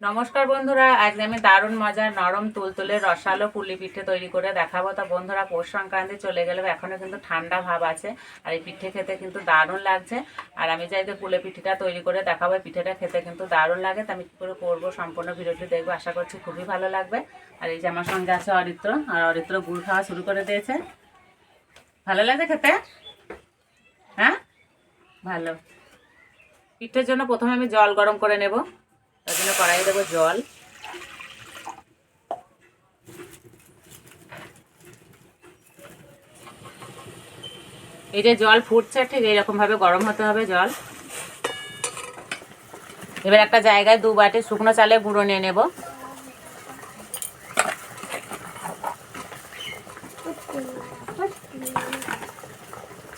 নমস্কার বন্ধুরা, আজ আমি দারুণ মজার নরম তুলতুলে রসালো পুলি পিঠে তৈরি করে দেখাবো। তো বন্ধুরা, পৌষ সংক্রান্তি চলে গেলেও এখনও কিন্তু ঠান্ডা ভাব আছে, আর এই পিঠে খেতে কিন্তু দারুণ লাগছে। আর আমি চাই যে পুলি পিঠেটা তৈরি করে দেখাবো। পিঠেটা খেতে কিন্তু দারুণ লাগে। তো আমি কী করে করবো সম্পূর্ণ ভিডিওটি দেখবো, আশা করছি খুবই ভালো লাগবে। আর এই যে আমার সঙ্গে আছে অরিত্র, আর অরিত্র গুড় খাওয়া শুরু করে দিয়েছে। ভালো লাগে খেতে? হ্যাঁ, ভালো। পিঠের জন্য প্রথমে আমি জল গরম করে নেব। তার জন্য কড়াইয়ে দেবো জল। এই যে জল ফুটছে, ঠিক এইরকম ভাবে গরম হতে হবে জল। এবার একটা জায়গায় 2 বাটি শুকনো চালের গুঁড়ো নিয়ে নেব।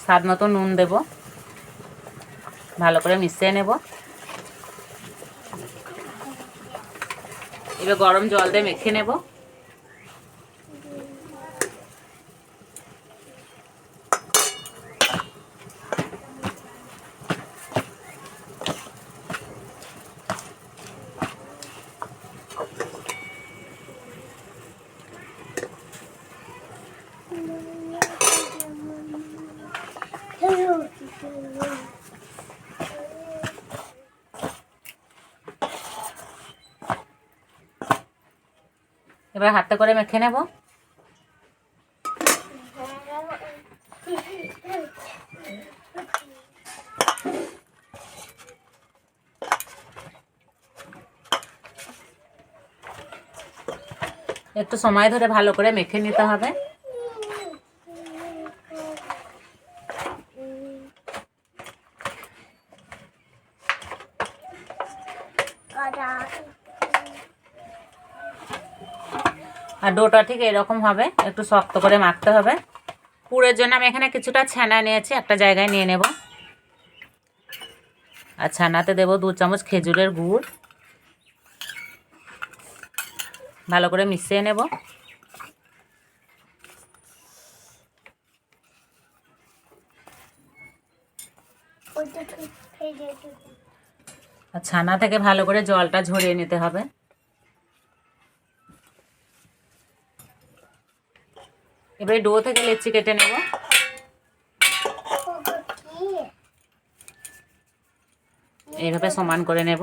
স্বাদ মতো নুন দেব, ভালো করে মিশিয়ে নেব। এবার গরম জল দিয়ে মেখে নেব। এবার হাতে করে মেখে নেব। একটু সময় ধরে ভালো করে মেখে নিতে হবে। আর ডোটা ঠিক এরকম হবে, একটু শক্ত করে মাখতে হবে। পুরের জন্য আমি এখানে কিছুটা ছানা নিয়েছি, একটা জায়গায় নিয়ে নেব। আর ছানাতে দেব 2 চামচ খেজুরের গুড়, ভালো করে মিশিয়ে নেব। আর ছানা থেকে ভালো করে জলটা ঝরিয়ে নিতে হবে। এবারে ডো থেকে লেচি কেটে নেব। এইভাবে সমান করে নেব,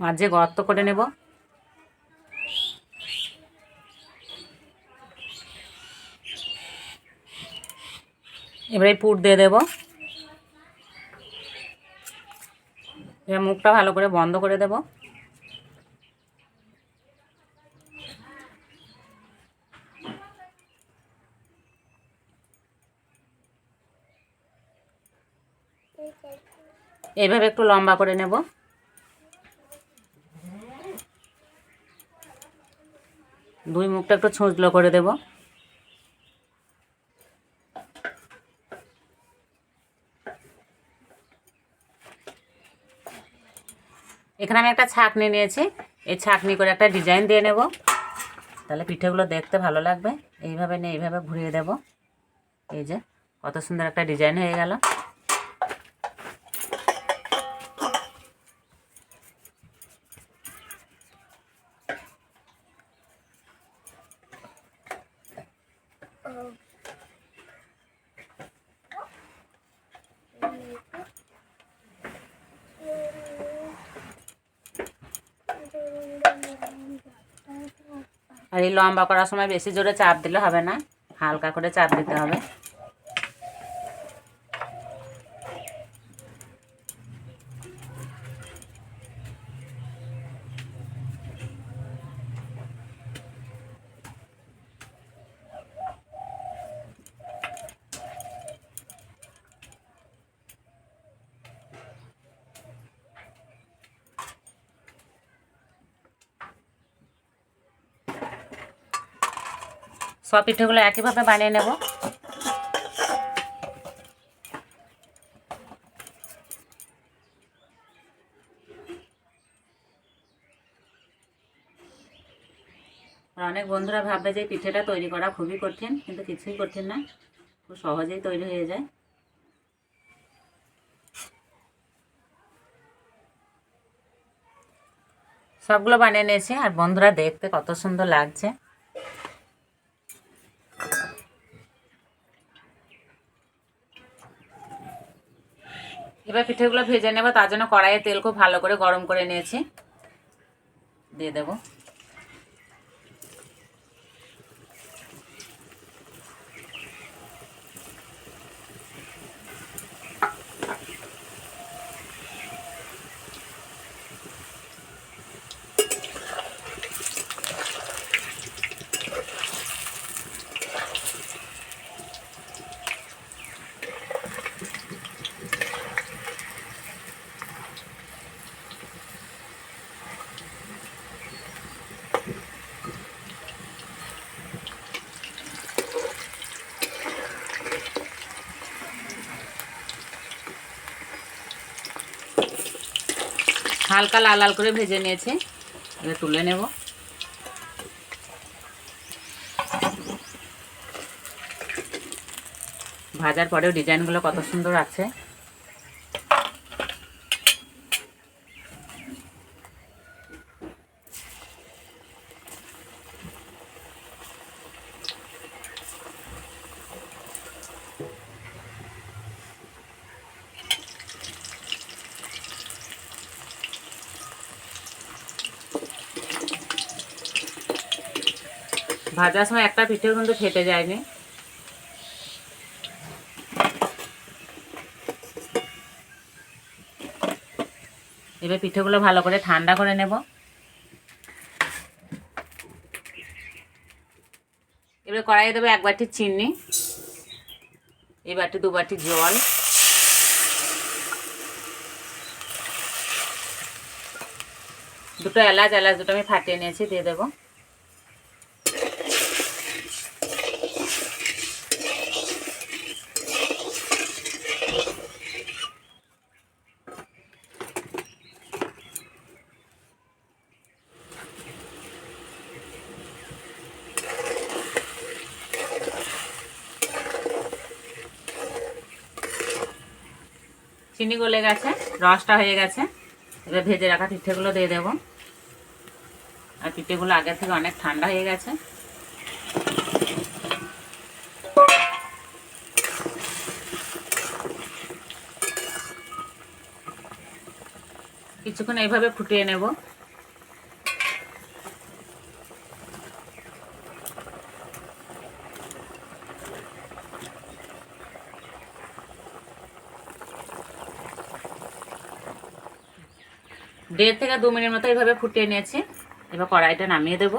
মাঝে গর্ত করে নেব। এবারে পুর দিয়ে দেব। এবার মুখটা ভালো করে বন্ধ করে দেব। এইভাবে একটু লম্বা করে নেব। দুই মুখটা একটু ছুঁচলো করে দেব। এখানে আমি একটা ছাঁকনি নিয়েছি, এই ছাঁকনি করে একটা ডিজাইন দিয়ে নেব, তাহলে পিঠেগুলো দেখতে ভালো লাগবে। এইভাবে নিয়ে এইভাবে ঘুরিয়ে দেব। এই যে কত সুন্দর একটা ডিজাইন হয়ে গেল। আর এই লম্বা করার সময় বেশি জোরে চাপ দিলে হবে না, হালকা করে চাপ দিতে হবে। সব পিঠেগুলো একইভাবে বানিয়ে নেব। আর অনেক বন্ধুরা ভাববে যে পিঠেটা তৈরি করা খুবই কঠিন, কিন্তু কিছুই কঠিন না, খুব সহজেই তৈরি হয়ে যায়। সবগুলো বানিয়ে নিয়েছি। আর বন্ধুরা দেখতে কত সুন্দর লাগছে। এবার পিঠেগুলো ভেজে নেব। তার জন্য কড়াইয়ে তেল খুব ভালো করে গরম করে নিয়েছি, দিয়ে দেবো। হালকা লাল লাল করে ভেজে নিয়েছি, এবার তুলে নেব। ভাজার পরেও ডিজাইনগুলো কত সুন্দর আছে। ভাজার সময় একটা পিঠেও কিন্তু ফেটে যায়নি। এবার পিঠেগুলো ভালো করে ঠান্ডা করে নেব। এবার কড়াইয়ে দেবো 1 বাটি চিনি, এই বাটি 2 বাটি জল, দুটো এলাচ দুটো আমি ফাটিয়ে নিয়েছি, দিয়ে দেবো। চিনি গলে গেছে, রসটা হয়ে গেছে। এবার ভেজে রাখা পিঠেগুলো দিয়ে দেবো। আর পিঠেগুলো আগে থেকে অনেক ঠান্ডা হয়ে গেছে। কিছুক্ষণ এইভাবে ফুটিয়ে নেব। দেড় থেকে 2 মিনিট মতো এইভাবে ফুটিয়ে নিয়েছি। এবার কড়াইটা নামিয়ে দেব।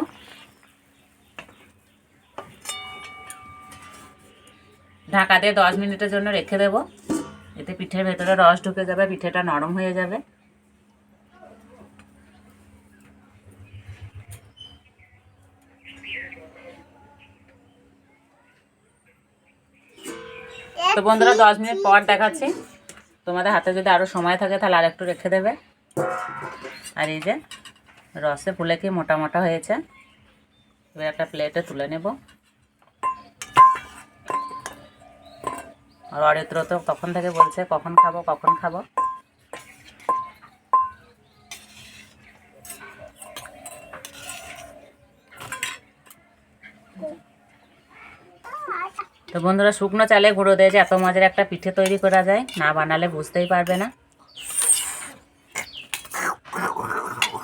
ঢাকা দিয়ে 10 মিনিটের জন্য রেখে দেব। এতে পিঠের ভেতরে রস ঢুকে যাবে, পিঠেটা নরম হয়ে যাবে। তো বন্ধুরা 10 মিনিট পর দেখাচ্ছি। তোমাদের হাতে যদি আরও সময় থাকে তাহলে আর একটু রেখে দেবে। আর এই যে রসে ফুলে কি মোটা মোটা হয়েছে। এবার একটা প্লেটে তুলে নেব। আর অরিত্র তো তখন থেকে বলছে কখন খাবো কখন খাবো। তো বন্ধুরা শুকনো চালে গুঁড়ো দিয়ে যে এত মজার একটা পিঠে তৈরি করা যায়, না বানালে বুঝতেই পারবে না।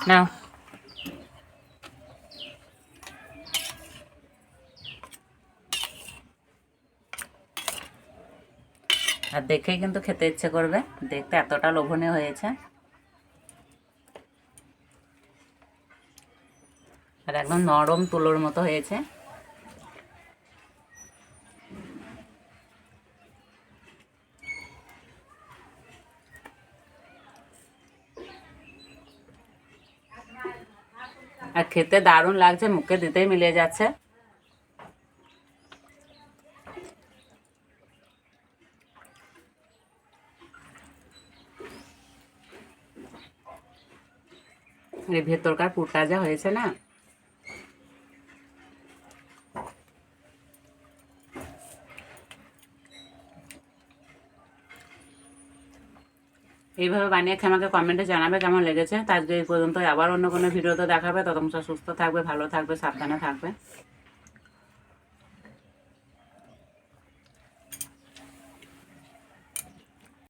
নাও, আর দেখেই কিন্তু খেতে ইচ্ছে করবে। দেখতে এতটা লোভনীয় হয়েছে, আর একদম নরম তুলোর মতো হয়েছে। আর খেতে দারুণ লাগছে, মুখে দিতেই মিলিয়ে যাচ্ছে। এই ভেতরকার পুরটা যা হয়েছে না, এইভাবে বানিয়ে খেয়ে আমাকে কমেন্টে জানাবে কেমন লেগেছে। তো আজকে এই পর্যন্ত, আবার অন্য কোনো ভিডিওতে দেখাবে। ততক্ষণ সুস্থ থাকবে, ভালো থাকবে, সাবধানে থাকবে।